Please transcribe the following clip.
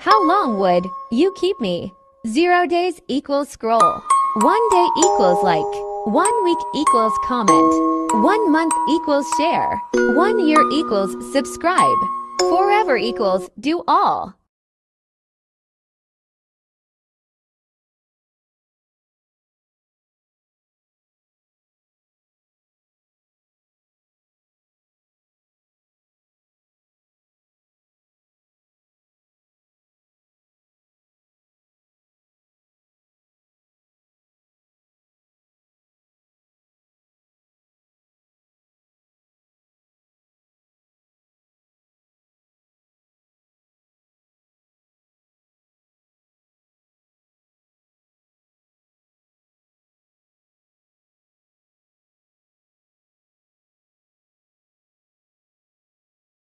How long would you keep me? 0 days equals scroll. 1 day equals like. 1 week equals comment. 1 month equals share. 1 year equals subscribe. Forever equals do all.